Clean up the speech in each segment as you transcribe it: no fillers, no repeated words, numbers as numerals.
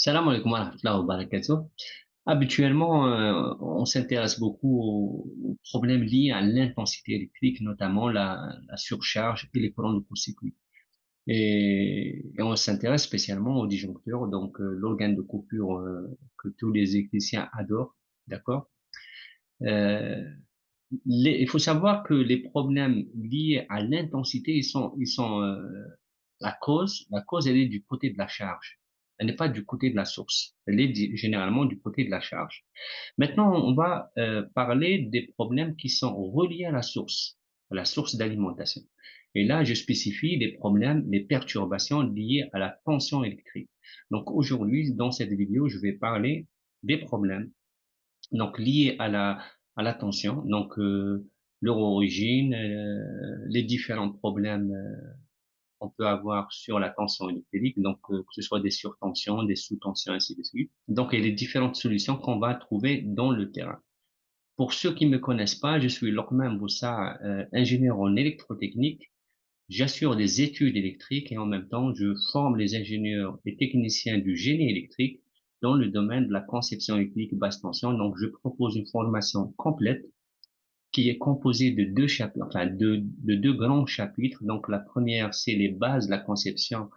Salam alaikum wa rahmatullahi wa barakatuh. Habituellement, on s'intéresse beaucoup aux problèmes liés à l'intensité électrique, notamment la surcharge et les courants de court-circuit. Et on s'intéresse spécialement aux disjoncteurs, donc l'organe de coupure que tous les électriciens adorent, d'accord? Euh, il faut savoir que les problèmes liés à l'intensité, ils sont la cause, elle est du côté de la charge. Elle n'est pas du côté de la source. Elle est généralement du côté de la charge. Maintenant, on va parler des problèmes qui sont reliés à la source d'alimentation. Et là, je spécifie les problèmes, les perturbations liées à la tension électrique. Donc aujourd'hui, dans cette vidéo, je vais parler des problèmes donc liés à la tension, donc leur origine, les différents problèmes qu'on peut avoir sur la tension électrique, donc que ce soit des surtensions, des sous-tensions, ainsi de suite. Donc, et les différentes solutions qu'on va trouver dans le terrain. Pour ceux qui ne me connaissent pas, je suis Lokman Boussa, ingénieur en électrotechnique. J'assure des études électriques et en même temps, je forme les ingénieurs et techniciens du génie électrique dans le domaine de la conception électrique basse tension. Donc, je propose une formation complète qui est composée de deux chapitres, enfin de deux grands chapitres. Donc la première, c'est les bases de la conception.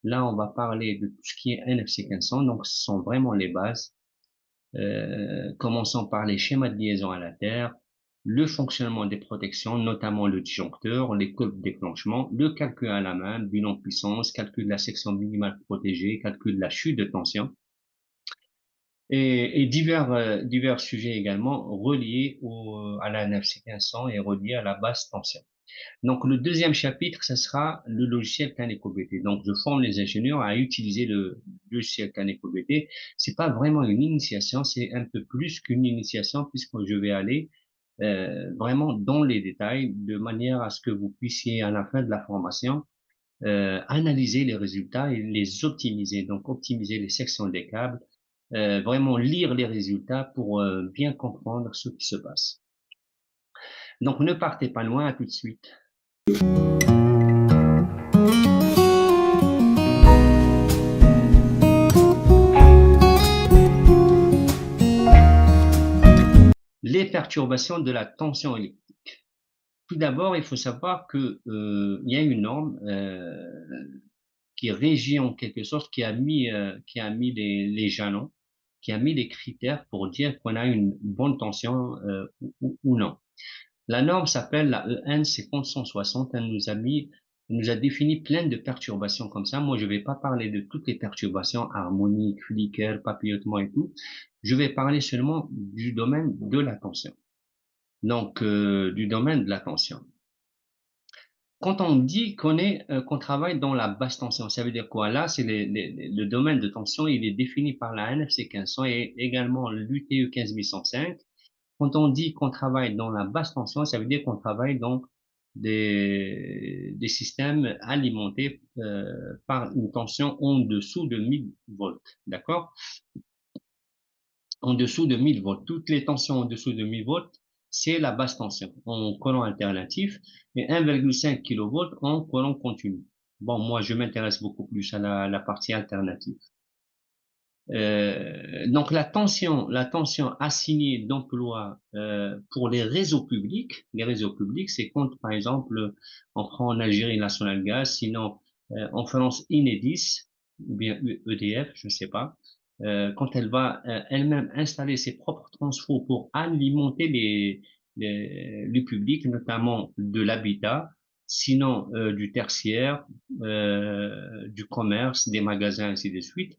Là, on va parler de tout ce qui est NFC 1500. Donc ce sont vraiment les bases. Commençons par les schémas de liaison à la Terre, le fonctionnement des protections, notamment le disjoncteur, les courbes de déclenchement, le calcul à la main, bilan de puissance, calcul de la section minimale protégée, calcul de la chute de tension et divers sujets également reliés à la NFC 1500 et reliés à la basse tension. Donc, le deuxième chapitre, ce sera le logiciel CanecoBT. Donc, je forme les ingénieurs à utiliser le logiciel CanecoBT. C'est pas vraiment une initiation, c'est un peu plus qu'une initiation puisque je vais aller vraiment dans les détails de manière à ce que vous puissiez, à la fin de la formation, analyser les résultats et les optimiser. Donc, optimiser les sections des câbles, vraiment lire les résultats pour bien comprendre ce qui se passe. Donc, ne partez pas loin, à tout de suite. Les perturbations de la tension électrique. Tout d'abord, il faut savoir que il y a une norme qui régit en quelque sorte, qui a mis les jalons, qui a mis les critères pour dire qu'on a une bonne tension ou non. La norme s'appelle la EN 50160. Elle nous a défini plein de perturbations comme ça. Moi, je vais pas parler de toutes les perturbations, harmoniques, flicker, papillotement et tout. Je vais parler seulement du domaine de la tension. Donc, du domaine de la tension. Quand on dit qu'on travaille dans la basse tension, ça veut dire quoi? Là, c'est le domaine de tension, il est défini par la NFC 1500 et également l'UTE 15105. Quand on dit qu'on travaille dans la basse tension, ça veut dire qu'on travaille dans des systèmes alimentés par une tension en dessous de 1000 volts. D'accord? En dessous de 1000 volts. Toutes les tensions en dessous de 1000 volts, c'est la basse tension en courant alternatif et 1,5 kV en courant continu. Bon, moi, je m'intéresse beaucoup plus à la partie alternative. Donc la tension assignée d'emploi pour les réseaux publics, c'est quand par exemple on prend en Algérie National Gaz, sinon en France Enedis ou bien EDF, je ne sais pas, quand elle va elle-même installer ses propres transfos pour alimenter le public, notamment de l'habitat, sinon du tertiaire, du commerce, des magasins, ainsi de suite.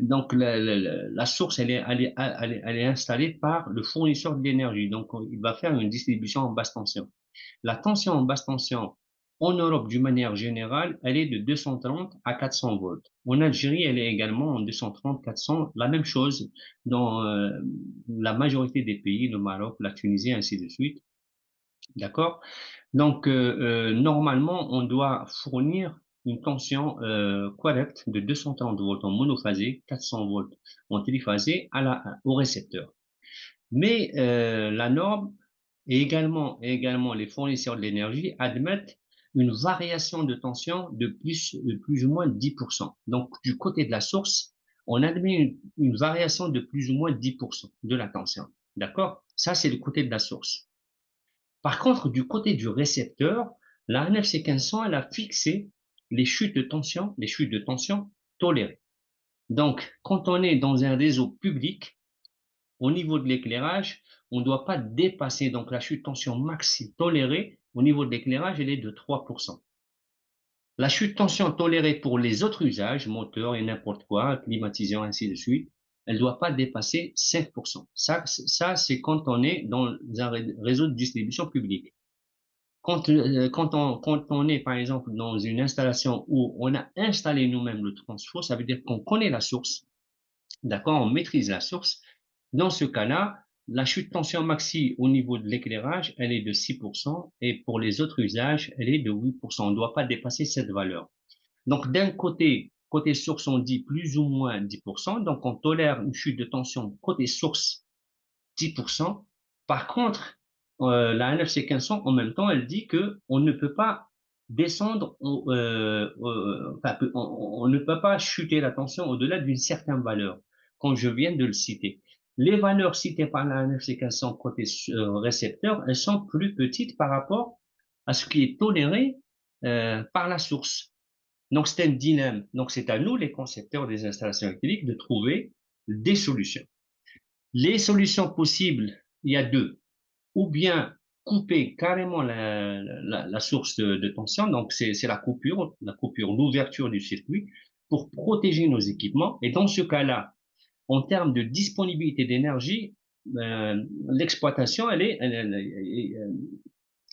Donc la source, elle est installée par le fournisseur de l'énergie. Donc il va faire une distribution en basse tension. La tension en basse tension en Europe, d'une manière générale, elle est de 230 à 400 volts. En Algérie, elle est également en 230-400. La même chose dans la majorité des pays, le Maroc, la Tunisie, ainsi de suite. D'accord? Donc, normalement, on doit fournir une tension correcte de 230 volts en monophasé, 400 volts en triphasé au récepteur. Mais la norme et également les fournisseurs de l'énergie admettent une variation de tension de plus ou moins 10%. Donc, du côté de la source, on admet une variation de plus ou moins 10% de la tension. D'accord? Ça, c'est le côté de la source. Par contre, du côté du récepteur, la NFC 1500, elle a fixé les chutes de tension tolérées. Donc, quand on est dans un réseau public, au niveau de l'éclairage, on ne doit pas dépasser, donc la chute de tension maxi tolérée au niveau de l'éclairage, elle est de 3%. La chute de tension tolérée pour les autres usages, moteur et n'importe quoi, climatiseur, ainsi de suite, elle ne doit pas dépasser 5%. Ça, c'est quand on est dans un réseau de distribution publique. Quand on est, par exemple, dans une installation où on a installé nous-mêmes le transfo, ça veut dire qu'on connaît la source, d'accord, on maîtrise la source. Dans ce cas-là, la chute de tension maxi au niveau de l'éclairage, elle est de 6% et pour les autres usages, elle est de 8%. On ne doit pas dépasser cette valeur. Donc, d'un côté, côté source, on dit plus ou moins 10%. Donc, on tolère une chute de tension côté source 10%. Par contre, la NFC 1500, en même temps, elle dit que on ne peut pas descendre, enfin, on ne peut pas chuter la tension au-delà d'une certaine valeur, comme je viens de le citer. Les valeurs citées par la NFC 1500 côté récepteur, elles sont plus petites par rapport à ce qui est toléré par la source. Donc, c'est un dilemme. Donc, c'est à nous, les concepteurs des installations électriques, de trouver des solutions. Les solutions possibles, il y a deux. Ou bien couper carrément la source de tension, donc c'est la coupure, l'ouverture du circuit pour protéger nos équipements. Et dans ce cas-là, en termes de disponibilité d'énergie, l'exploitation,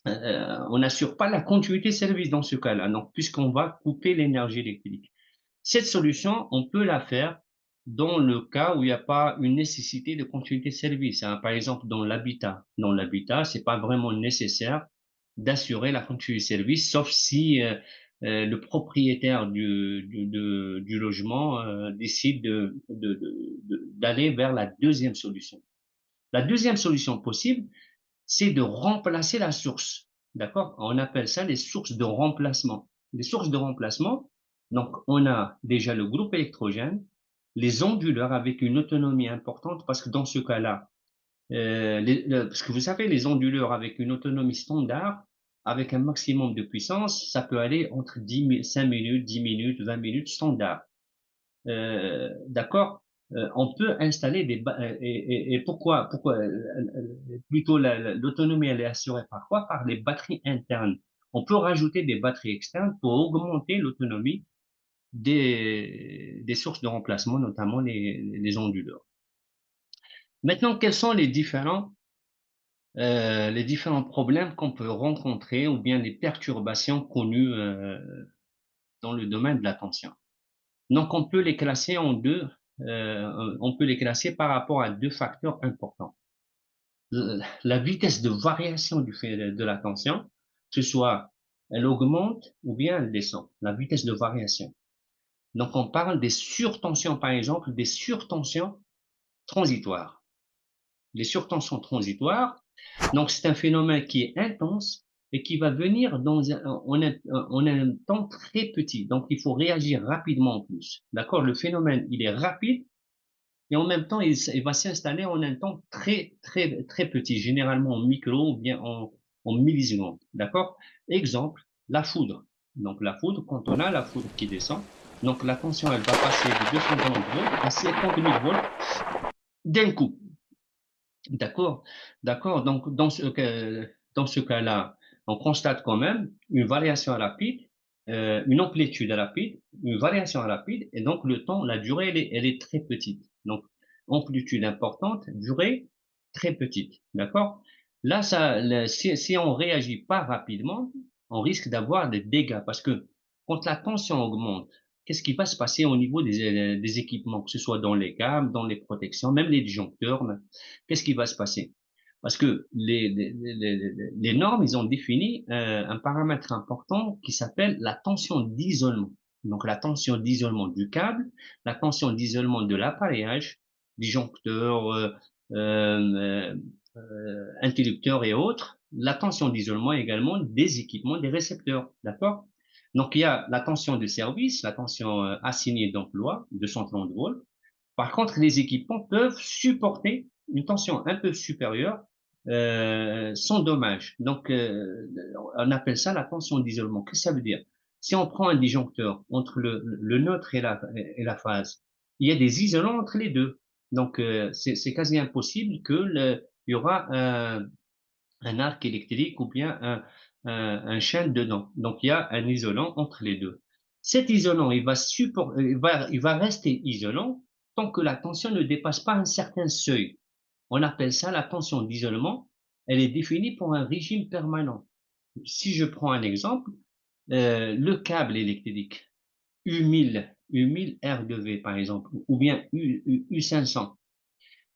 on n'assure pas la continuité de service dans ce cas-là, donc puisqu'on va couper l'énergie électrique. Cette solution, on peut la faire dans le cas où il n'y a pas une nécessité de continuité de service, hein. Par exemple, dans l'habitat. Dans l'habitat, c'est pas vraiment nécessaire d'assurer la continuité de service, sauf si le propriétaire du logement décide d'aller vers la deuxième solution. La deuxième solution possible, c'est de remplacer la source. D'accord? On appelle ça les sources de remplacement. Les sources de remplacement, donc on a déjà le groupe électrogène, les onduleurs avec une autonomie importante, parce que dans ce cas-là, parce que vous savez, les onduleurs avec une autonomie standard, avec un maximum de puissance, ça peut aller entre 5 minutes, 10 minutes, 20 minutes standard. D'accord? On peut installer et pourquoi plutôt l'autonomie elle est assurée par quoi? Par les batteries internes. On peut rajouter des batteries externes pour augmenter l'autonomie des sources de remplacement, notamment les onduleurs. Maintenant, quels sont les différents problèmes qu'on peut rencontrer ou bien les perturbations connues dans le domaine de la tension? Donc, on peut les classer en deux. On peut les classer par rapport à deux facteurs importants. La vitesse de variation du fait de la tension, que ce soit elle augmente ou bien elle descend, la vitesse de variation. Donc, on parle des surtensions, par exemple, des surtensions transitoires. Les surtensions transitoires, donc c'est un phénomène qui est intense et qui va venir en un temps très petit. Donc, il faut réagir rapidement en plus. D'accord? Le phénomène, il est rapide et en même temps, il va s'installer en un temps très, très, très petit, généralement en micro ou bien en millisecondes. D'accord? Exemple, la foudre. Donc, la foudre, quand on a la foudre qui descend, donc la tension, elle va passer de 230 volts à 50 000 volts d'un coup. D'accord? D'accord. Donc, dans ce cas-là, on constate quand même une variation rapide, une amplitude rapide, une variation rapide, et donc le temps, la durée, elle est très petite. Donc, amplitude importante, durée très petite. D'accord? Là, si on réagit pas rapidement, on risque d'avoir des dégâts parce que quand la tension augmente, qu'est-ce qui va se passer au niveau des équipements, que ce soit dans les câbles, dans les protections, même les disjoncteurs, qu'est-ce qui va se passer? Parce que les normes, ils ont défini un paramètre important qui s'appelle la tension d'isolement. Donc la tension d'isolement du câble, la tension d'isolement de l'appareillage, disjoncteurs, interrupteurs et autres, la tension d'isolement également des équipements, des récepteurs. D'accord? Donc il y a la tension de service, la tension assignée d'emploi, 230 volts, Par contre, les équipements peuvent supporter une tension un peu supérieure sans dommage. Donc, on appelle ça la tension d'isolement. Qu'est-ce que ça veut dire? Si on prend un disjoncteur entre le neutre et la phase, il y a des isolants entre les deux. Donc, c'est quasi impossible il y aura un arc électrique ou bien un chaîne dedans. Donc, il y a un isolant entre les deux. Cet isolant, il va rester isolant tant que la tension ne dépasse pas un certain seuil. On appelle ça la tension d'isolement. Elle est définie pour un régime permanent. Si je prends un exemple, le câble électrique U1000 R2V par exemple, ou bien U500.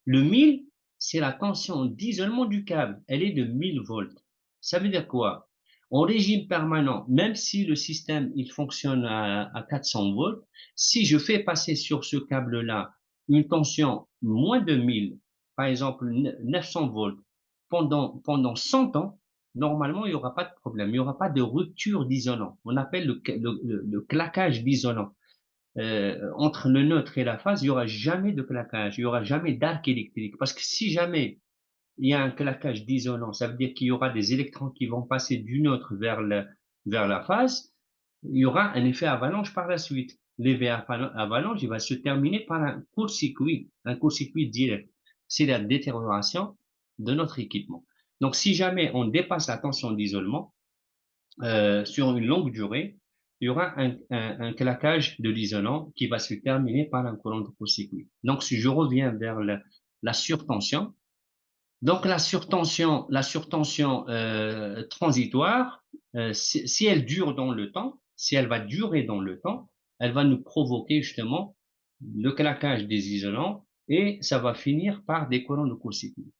Le 1000, c'est la tension d'isolement du câble. Elle est de 1000 volts. Ça veut dire quoi? En régime permanent, même si le système il fonctionne à 400 volts, si je fais passer sur ce câble-là une tension moins de 1000, par exemple 900 volts, pendant 100 ans, normalement, il n'y aura pas de problème. Il n'y aura pas de rupture d'isolant. On appelle le claquage d'isolant entre le neutre et la phase, il y aura jamais de claquage, il y aura jamais d'arc électrique. Parce que si jamais il y a un claquage d'isolant, ça veut dire qu'il y aura des électrons qui vont passer du neutre vers la phase, il y aura un effet avalanche par la suite. L'effet avalanche, il va se terminer par un court-circuit direct. C'est la détérioration de notre équipement. Donc, si jamais on dépasse la tension d'isolement, sur une longue durée, il y aura un claquage de l'isolant qui va se terminer par un courant de court-circuit. Donc, si je reviens vers la surtension, donc la surtension transitoire, si elle dure dans le temps, si elle va durer dans le temps, elle va nous provoquer justement le claquage des isolants et ça va finir par des courants de court-circuit.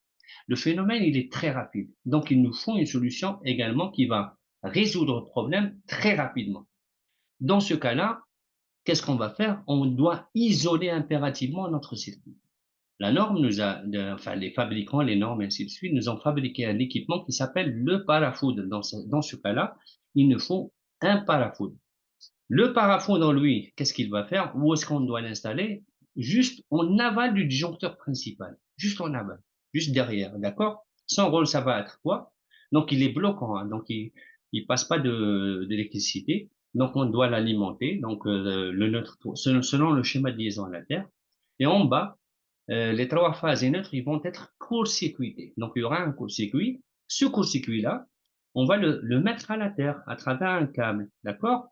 Le phénomène, il est très rapide. Donc, il nous faut une solution également qui va résoudre le problème très rapidement. Dans ce cas-là, qu'est-ce qu'on va faire? On doit isoler impérativement notre circuit. La norme enfin, les fabricants, les normes, et ainsi de suite, nous ont fabriqué un équipement qui s'appelle le parafoudre. Dans ce cas-là, il nous faut un parafoudre. Le parafoudre, lui, qu'est-ce qu'il va faire? Où est-ce qu'on doit l'installer? Juste en aval du disjoncteur principal. Juste en aval. Juste derrière. D'accord? Son rôle, ça va être quoi? Donc, il est bloquant. Hein, donc, il passe pas d'électricité. Donc, on doit l'alimenter. Donc, le neutre, selon le schéma de liaison à la Terre. Et en bas, les trois phases et neutres, ils vont être court-circuités. Donc, il y aura un court-circuit. Ce court-circuit-là, on va le mettre à la Terre à travers un câble. D'accord?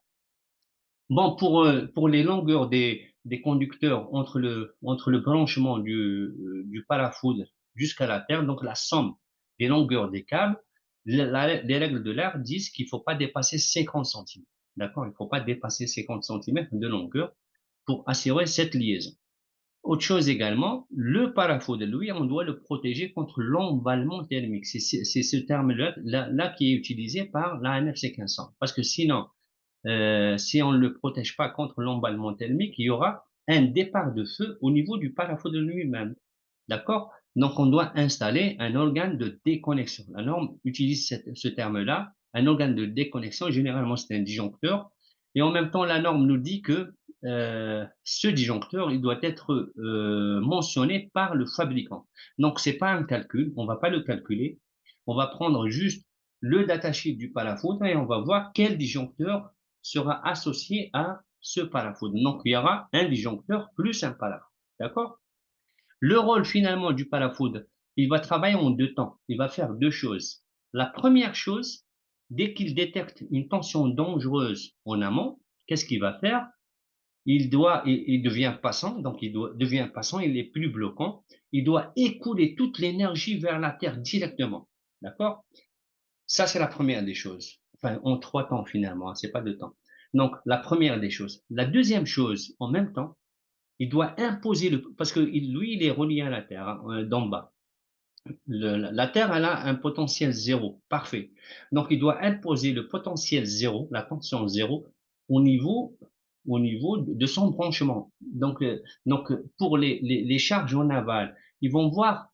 Bon, pour les longueurs des conducteurs entre le branchement du parafoudre jusqu'à la terre, donc la somme des longueurs des câbles, les règles de l'art disent qu'il ne faut pas dépasser 50 centimètres. D'accord? Il ne faut pas dépasser 50 centimètres de longueur pour assurer cette liaison. Autre chose également, le parafoudre, lui, on doit le protéger contre l'emballement thermique. C'est ce terme-là qui est utilisé par la NFC 1500. Parce que sinon, si on ne le protège pas contre l'emballement thermique, il y aura un départ de feu au niveau du parafoudre lui-même. D'accord? Donc, on doit installer un organe de déconnexion. La norme utilise ce terme-là, un organe de déconnexion. Généralement, c'est un disjoncteur. Et en même temps, la norme nous dit que ce disjoncteur, il doit être mentionné par le fabricant. Donc, c'est pas un calcul. On va pas le calculer. On va prendre juste le datasheet du parafoudre et on va voir quel disjoncteur sera associé à ce parafoudre. Donc, il y aura un disjoncteur plus un parafoudre. D'accord? Le rôle finalement du parafoudre, il va travailler en deux temps. Il va faire deux choses. La première chose, dès qu'il détecte une tension dangereuse en amont, qu'est-ce qu'il va faire? Il devient passant, donc devient passant, il est plus bloquant. Il doit écouler toute l'énergie vers la Terre directement. D'accord? Ça, c'est la première des choses. Enfin, en trois temps finalement, hein, c'est pas deux temps. Donc, la première des choses. La deuxième chose, en même temps, il doit imposer parce que lui, il est relié à la Terre, hein, d'en bas. La Terre, elle a un potentiel zéro, parfait. Donc, il doit imposer le potentiel zéro, la tension zéro, au niveau, au niveau de son branchement. Donc pour les charges en aval, ils vont voir,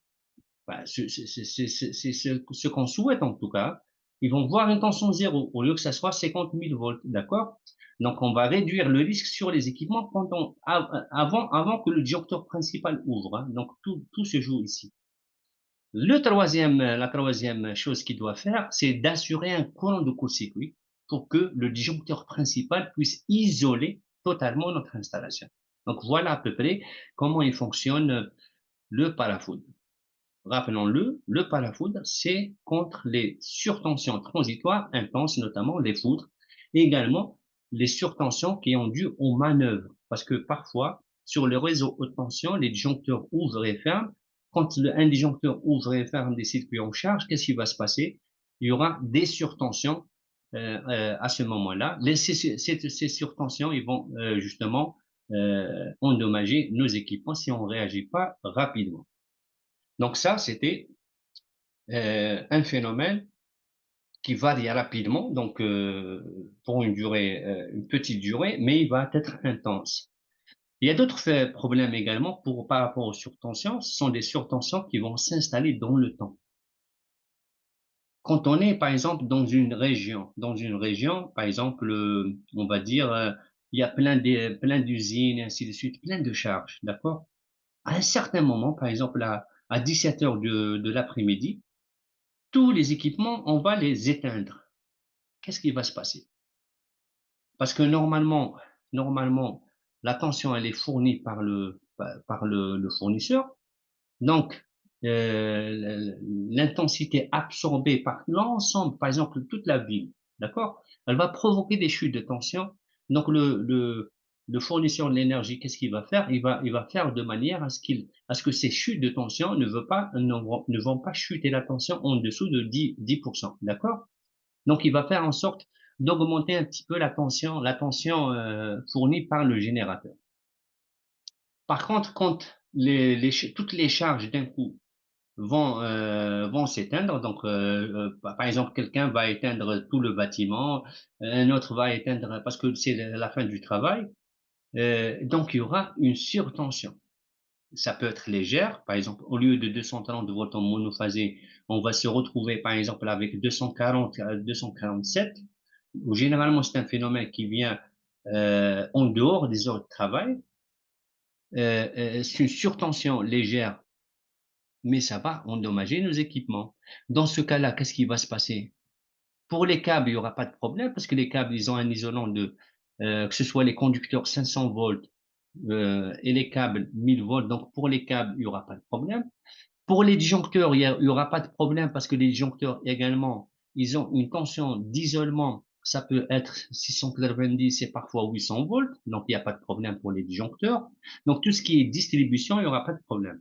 bah, c'est ce qu'on souhaite en tout cas, ils vont voir une tension zéro au lieu que ça soit 50 000 volts, d'accord? Donc, on va réduire le risque sur les équipements avant que le disjoncteur principal ouvre, hein. Donc, tout se joue ici. La troisième chose qu'il doit faire, c'est d'assurer un courant de court-circuit pour que le disjoncteur principal puisse isoler totalement notre installation. Donc, voilà à peu près comment il fonctionne le parafoot. Rappelons-le, le parafoot, c'est contre les surtensions transitoires intenses, notamment les foudres, et également les surtensions qui ont dû aux manœuvres. Parce que parfois, sur le réseau haute tension, les disjoncteurs ouvrent et ferment. Quand un disjoncteur ouvre et ferme des circuits en charge, qu'est-ce qui va se passer? Il y aura des surtensions à ce moment-là. Ces surtensions, ils vont justement endommager nos équipements si on ne réagit pas rapidement. Donc ça, c'était un phénomène qui varie rapidement, donc pour une petite durée, mais il va être intense. Il y a d'autres problèmes également par rapport aux surtensions. Ce sont des surtensions qui vont s'installer dans le temps. Quand on est, par exemple, dans une région, par exemple, on va dire, il y a plein d'usines, et ainsi de suite, plein de charges, d'accord? À un certain moment, par exemple, à 17 heures de l'après-midi, tous les équipements, on va les éteindre. Qu'est-ce qui va se passer? Parce que normalement, la tension, elle est fournie par le fournisseur. Donc, l'intensité absorbée par l'ensemble, par exemple, toute la ville, d'accord? Elle va provoquer des chutes de tension. Donc, le fournisseur de l'énergie, qu'est-ce qu'il va faire? Il va faire de manière à ce que ces chutes de tension ne vont pas chuter la tension en dessous de 10%, d'accord? Donc, il va faire en sorte d'augmenter un petit peu la tension fournie par le générateur. Par contre, quand toutes les charges d'un coup vont s'éteindre, donc par exemple, quelqu'un va éteindre tout le bâtiment, un autre va éteindre parce que c'est la fin du travail, donc il y aura une surtension. Ça peut être légère, par exemple, au lieu de 230 volts en monophasé, on va se retrouver par exemple avec 240 à 247, où généralement c'est un phénomène qui vient en dehors des heures de travail. C'est une surtension légère, mais ça va endommager nos équipements. Dans ce cas-là, qu'est-ce qui va se passer? Pour les câbles, il n'y aura pas de problème parce que les câbles, ils ont un isolant que ce soit les conducteurs 500 volts et les câbles 1000 volts. Donc, pour les câbles, il n'y aura pas de problème. Pour les disjoncteurs, il y aura pas de problème parce que les disjoncteurs également, ils ont une tension d'isolement. Ça peut être 690 et parfois 800 volts. Donc, il n'y a pas de problème pour les disjoncteurs. Donc, tout ce qui est distribution, il n'y aura pas de problème.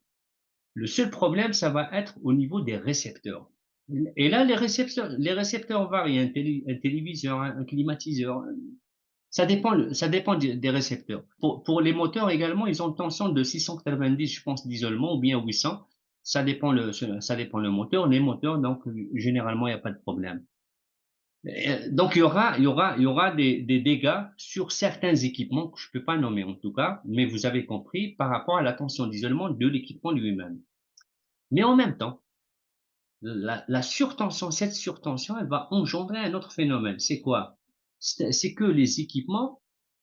Le seul problème, ça va être au niveau des récepteurs. Et là, les récepteurs varient. Un téléviseur, un climatiseur. Ça dépend des récepteurs. Pour les moteurs également, ils ont une tension de 690, je pense, d'isolement ou bien 800. Ça dépend le moteur. Les moteurs, donc, généralement, il n'y a pas de problème. Donc, il y aura des dégâts sur certains équipements que je ne peux pas nommer en tout cas, mais vous avez compris par rapport à la tension d'isolement de l'équipement lui-même. Mais en même temps, cette surtension, elle va engendrer un autre phénomène. C'est quoi? C'est que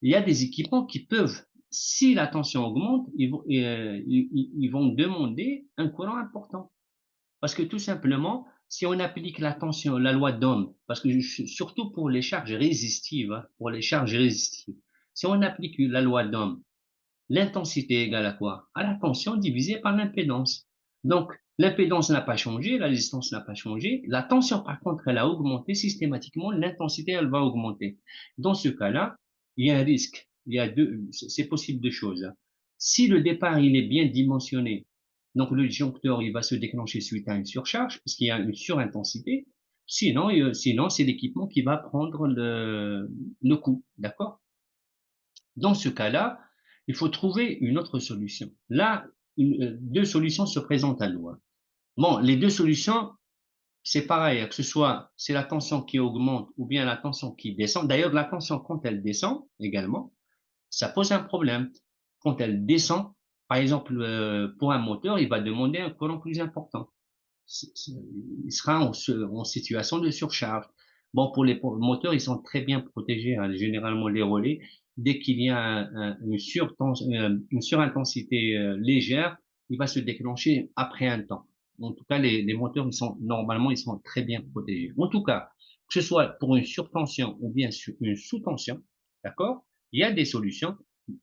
il y a des équipements qui peuvent, si la tension augmente, ils vont demander un courant important. Parce que tout simplement, si on applique la loi d'Ohm, parce que surtout pour les charges résistives, hein, si on applique la loi d'Ohm, l'intensité égale à quoi? À la tension divisée par l'impédance. Donc, l'impédance n'a pas changé, la résistance n'a pas changé. La tension, par contre, elle a augmenté systématiquement. L'intensité, elle va augmenter. Dans ce cas-là, il y a un risque. C'est possible deux choses. Si le départ, il est bien dimensionné, donc le disjoncteur, il va se déclencher suite à une surcharge, parce qu'il y a une surintensité. Sinon, c'est l'équipement qui va prendre le coup. D'accord? Dans ce cas-là, il faut trouver une autre solution. Là, deux solutions se présentent à nous, hein. Bon, les deux solutions, c'est pareil, que ce soit c'est la tension qui augmente ou bien la tension qui descend. D'ailleurs, la tension, quand elle descend également, ça pose un problème. Quand elle descend, par exemple, pour un moteur, il va demander un courant plus important. Il sera en situation de surcharge. Bon, pour les moteurs, ils sont très bien protégés, hein, généralement les relais. Dès qu'il y a une surintensité légère, il va se déclencher après un temps. En tout cas, les moteurs, normalement, ils sont très bien protégés. En tout cas, que ce soit pour une surtension ou bien une sous-tension, d'accord? Il y a des solutions.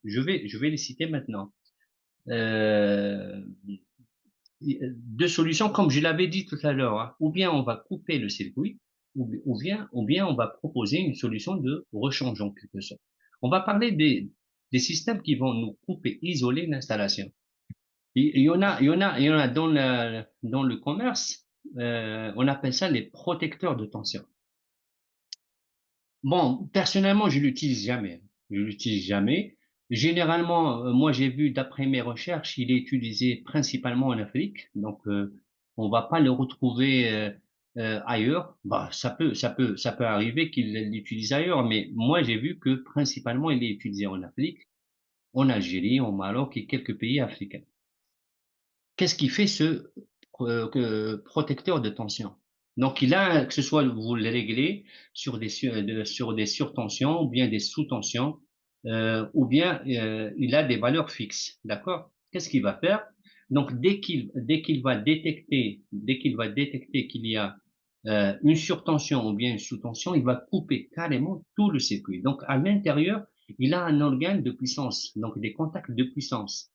Je vais les citer maintenant. Euh, Deux solutions, comme je l'avais dit tout à l'heure, hein. Ou bien on va couper le circuit, ou bien on va proposer une solution de rechange en quelque sorte. On va parler des systèmes qui vont nous couper, isoler l'installation. Il y en a dans le commerce, on appelle ça les protecteurs de tension. Bon, personnellement, je l'utilise jamais. Je l'utilise jamais. Généralement, moi, j'ai vu, d'après mes recherches, il est utilisé principalement en Afrique. Donc, on va pas le retrouver ailleurs. Bah, ça peut arriver qu'il l'utilise ailleurs, mais moi, j'ai vu que principalement, il est utilisé en Afrique, en Algérie, au Maroc et quelques pays africains. Qu'est-ce qui fait ce protecteur de tension? Donc, il a, que ce soit vous le réglez sur des surtensions ou bien des sous-tensions, ou bien il a des valeurs fixes. D'accord? Qu'est-ce qu'il va faire? Donc, dès qu'il va détecter qu'il y a une surtension ou bien une sous-tension, il va couper carrément tout le circuit. Donc, à l'intérieur, il a un organe de puissance, donc des contacts de puissance.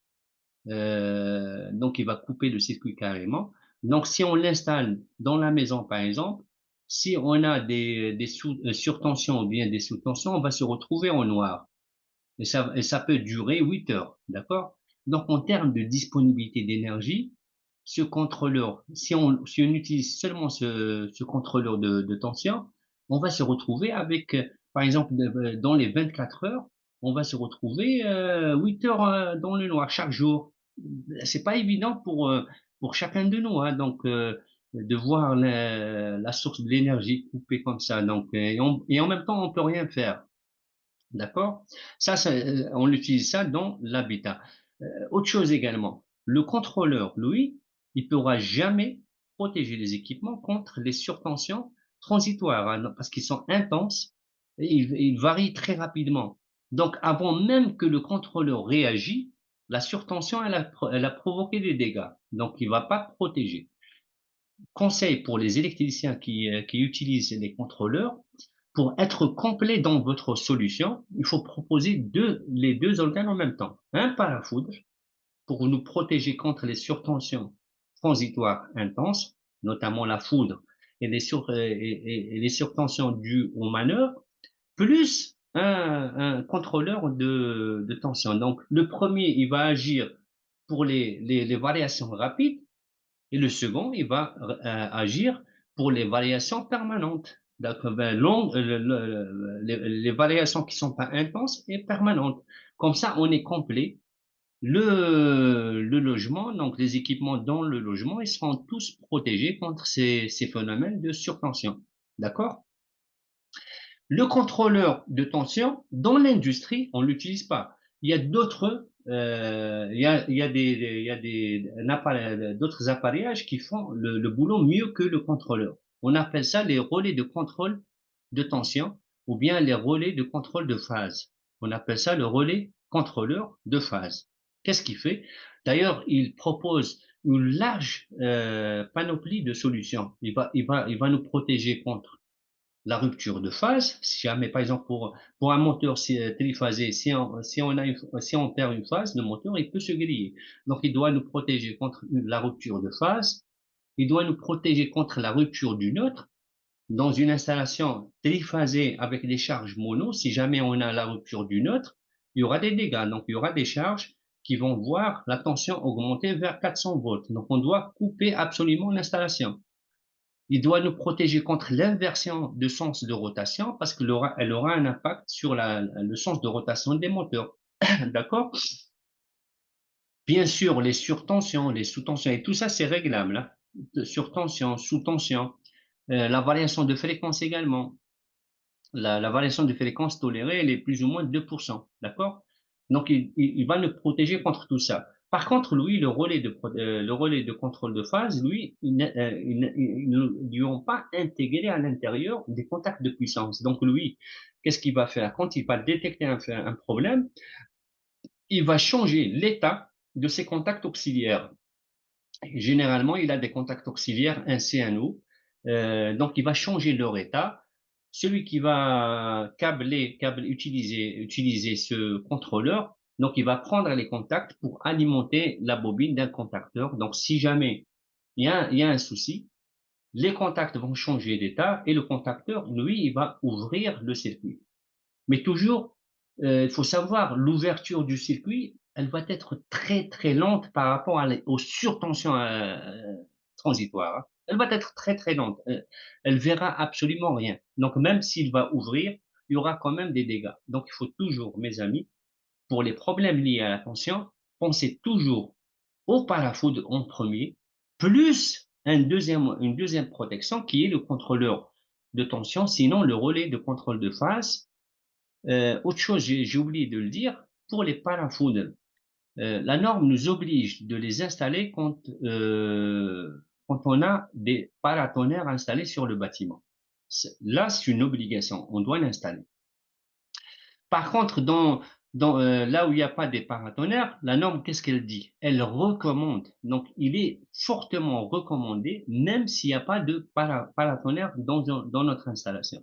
Donc, il va couper le circuit carrément. Donc, si on l'installe dans la maison, par exemple, si on a des surtensions ou bien des sous-tensions, on va se retrouver en noir. Et ça peut durer 8 heures, d'accord? Donc, en termes de disponibilité d'énergie, ce contrôleur, si on utilise seulement ce contrôleur de tension, on va se retrouver avec, par exemple, dans les 24 heures, on va se retrouver 8 heures dans le noir chaque jour. C'est pas évident pour chacun de nous, hein, donc de voir la source de l'énergie coupée comme ça. Donc, et en même temps, on peut rien faire. D'accord? On utilise ça dans l'habitat. Autre chose également, le contrôleur, lui, il pourra jamais protéger les équipements contre les surtensions transitoires, hein, parce qu'ils sont intenses et ils varient très rapidement. Donc, avant même que le contrôleur réagisse, la surtension, elle a provoqué des dégâts. Donc, il va pas protéger. Conseil pour les électriciens qui utilisent les contrôleurs, pour être complet dans votre solution, il faut proposer les deux organes en même temps. Un parafoudre pour nous protéger contre les surtensions transitoires intenses, notamment la foudre et les surtensions dues aux manœuvres, plus un contrôleur de tension. Donc, le premier, il va agir pour les variations rapides et le second, il va agir pour les variations permanentes. Donc, ben, les variations qui sont pas intenses et permanentes. Comme ça, on est complet. Le logement, donc les équipements dans le logement, ils seront tous protégés contre ces phénomènes de surtension. D'accord? Le contrôleur de tension, dans l'industrie, on l'utilise pas. Il y a d'autres appareillages qui font le boulot mieux que le contrôleur. On appelle ça les relais de contrôle de tension ou bien les relais de contrôle de phase. On appelle ça le relais contrôleur de phase. Qu'est-ce qu'il fait? D'ailleurs, il propose une large panoplie de solutions. Il va nous protéger contre la rupture de phase. Si jamais, par exemple, pour un moteur triphasé, si on perd une phase, le moteur, il peut se griller. Donc, il doit nous protéger contre la rupture de phase. Il doit nous protéger contre la rupture du neutre. Dans une installation triphasée avec des charges mono, si jamais on a la rupture du neutre, il y aura des dégâts. Donc, il y aura des charges qui vont voir la tension augmenter vers 400 volts. Donc, on doit couper absolument l'installation. Il doit nous protéger contre l'inversion de sens de rotation parce qu'elle aura un impact sur le sens de rotation des moteurs. D'accord? Bien sûr, les surtensions, les sous-tensions, et tout ça, c'est réglable, hein. Surtension, sous-tension, la variation de fréquence également. La variation de fréquence tolérée, elle est plus ou moins de 2%. D'accord? Donc, il va nous protéger contre tout ça. Par contre, lui, le relais de contrôle de phase, lui, ils ne lui ont pas intégré à l'intérieur des contacts de puissance. Donc lui, qu'est-ce qu'il va faire? Quand il va détecter un problème, il va changer l'état de ses contacts auxiliaires. Généralement, il a des contacts auxiliaires, un C, un O. Donc, il va changer leur état. Celui qui va utiliser ce contrôleur, donc il va prendre les contacts pour alimenter la bobine d'un contacteur. Donc, si jamais il y a un souci, les contacts vont changer d'état et le contacteur, lui, il va ouvrir le circuit. Mais toujours, il faut savoir, l'ouverture du circuit, elle va être très très lente par rapport aux surtensions transitoires, hein. Elle va être très très lente. Elle verra absolument rien. Donc même s'il va ouvrir, il y aura quand même des dégâts. Donc il faut toujours, mes amis, pour les problèmes liés à la tension, pensez toujours au parafoudre en premier, plus une deuxième protection qui est le contrôleur de tension, sinon le relais de contrôle de phase. Autre chose, j'ai oublié de le dire, pour les parafoudres, la norme nous oblige de les installer quand on a des paratonnerres installés sur le bâtiment. Là, c'est une obligation, on doit l'installer. Par contre, là où il n'y a pas des paratonnerres, la norme, qu'est-ce qu'elle dit? Elle recommande. Donc, il est fortement recommandé, même s'il n'y a pas de paratonnerre dans notre installation.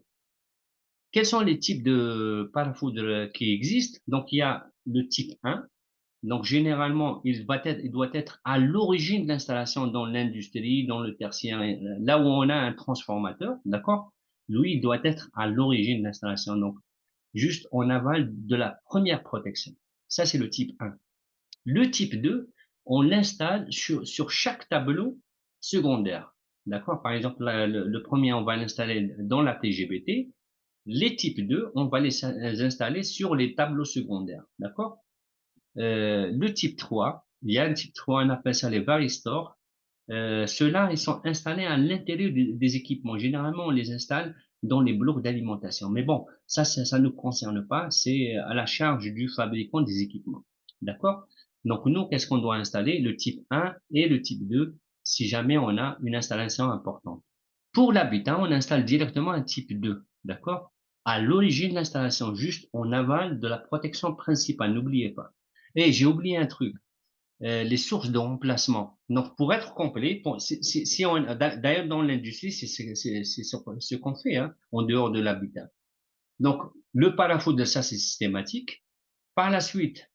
Quels sont les types de parafoudres qui existent? Donc, il y a le type 1. Donc, généralement, il doit être à l'origine de l'installation dans l'industrie, dans le tertiaire, là où on a un transformateur, d'accord? Lui, il doit être à l'origine de l'installation. Donc, juste en aval de la première protection. Ça, c'est le type 1. Le type 2, on l'installe sur chaque tableau secondaire. D'accord? Par exemple, le premier, on va l'installer dans la TGBT. Les types 2, on va les installer sur les tableaux secondaires. D'accord? Le type 3, il y a un type 3, on appelle ça les varistors. Ceux-là, ils sont installés à l'intérieur des équipements. Généralement, on les installe dans les blocs d'alimentation. Mais bon, ça ne nous concerne pas. C'est à la charge du fabricant des équipements. D'accord? Donc, nous, qu'est-ce qu'on doit installer? Le type 1 et le type 2, si jamais on a une installation importante. Pour l'habitat, on installe directement un type 2. D'accord? À l'origine de l'installation, juste en aval de la protection principale. N'oubliez pas. Et j'ai oublié un truc, les sources de remplacement. Donc, pour être complet, si on, d'ailleurs dans l'industrie, c'est ce qu'on fait, hein, en dehors de l'habitat. Donc, le parafoudre, ça, c'est systématique. Par la suite,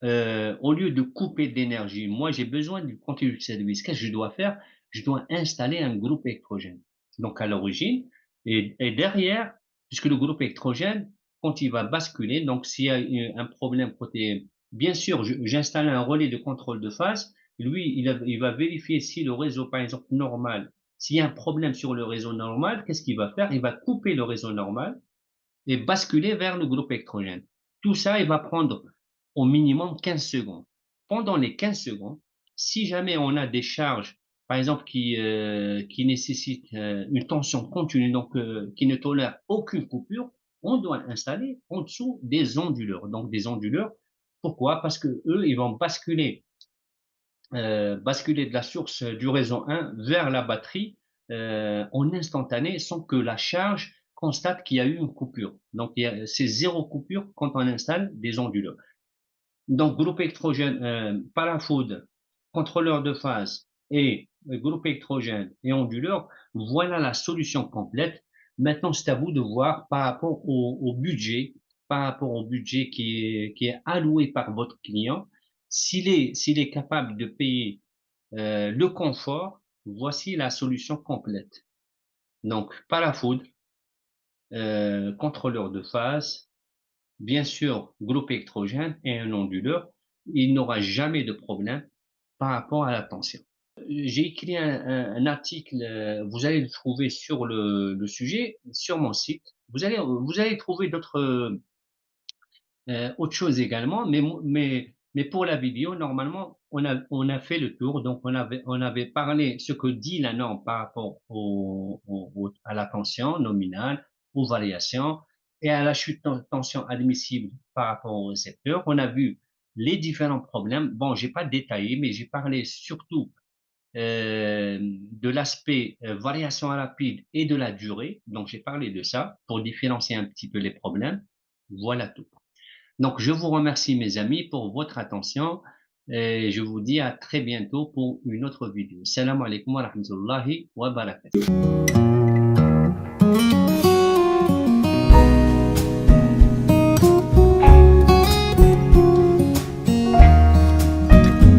au lieu de couper d'énergie, moi, j'ai besoin du continu de service. Qu'est-ce que je dois faire? Je dois installer un groupe électrogène. Donc, à l'origine, et derrière, puisque le groupe électrogène, quand il va basculer, donc s'il y a un problème côté, bien sûr, j'installe un relais de contrôle de phase. Lui, il va vérifier si le réseau, par exemple, normal, s'il y a un problème sur le réseau normal, qu'est-ce qu'il va faire? Il va couper le réseau normal et basculer vers le groupe électrogène. Tout ça, il va prendre au minimum 15 secondes. Pendant les 15 secondes, si jamais on a des charges, par exemple, qui nécessitent une tension continue, donc qui ne tolèrent aucune coupure, on doit installer en dessous des onduleurs. Donc des onduleurs, pourquoi? Parce que eux, ils vont basculer de la source du réseau 1 vers la batterie en instantané sans que la charge constate qu'il y a eu une coupure. Donc, c'est zéro coupure quand on installe des onduleurs. Donc, groupe électrogène, parafoudre, contrôleur de phase et groupe électrogène et onduleur, voilà la solution complète. Maintenant, c'est à vous de voir par rapport au budget, par rapport au budget qui est alloué par votre client, s'il est capable de payer le confort, voici la solution complète. Donc, parafoudre, contrôleur de phase, bien sûr, groupe électrogène et un onduleur, il n'aura jamais de problème par rapport à la tension. J'ai écrit un article, vous allez le trouver sur le sujet, sur mon site. Vous allez trouver autre chose également, mais pour la vidéo, normalement, on a fait le tour. Donc, on avait parlé ce que dit la norme par rapport à la tension nominale, aux variations et à la chute de tension admissible par rapport au récepteur. On a vu les différents problèmes. Bon, j'ai pas détaillé, mais j'ai parlé surtout de l'aspect variation rapide et de la durée. Donc, j'ai parlé de ça pour différencier un petit peu les problèmes. Voilà tout. Donc, je vous remercie, mes amis, pour votre attention et je vous dis à très bientôt pour une autre vidéo. Salam alaikum wa rahmatullahi wa barakatuh.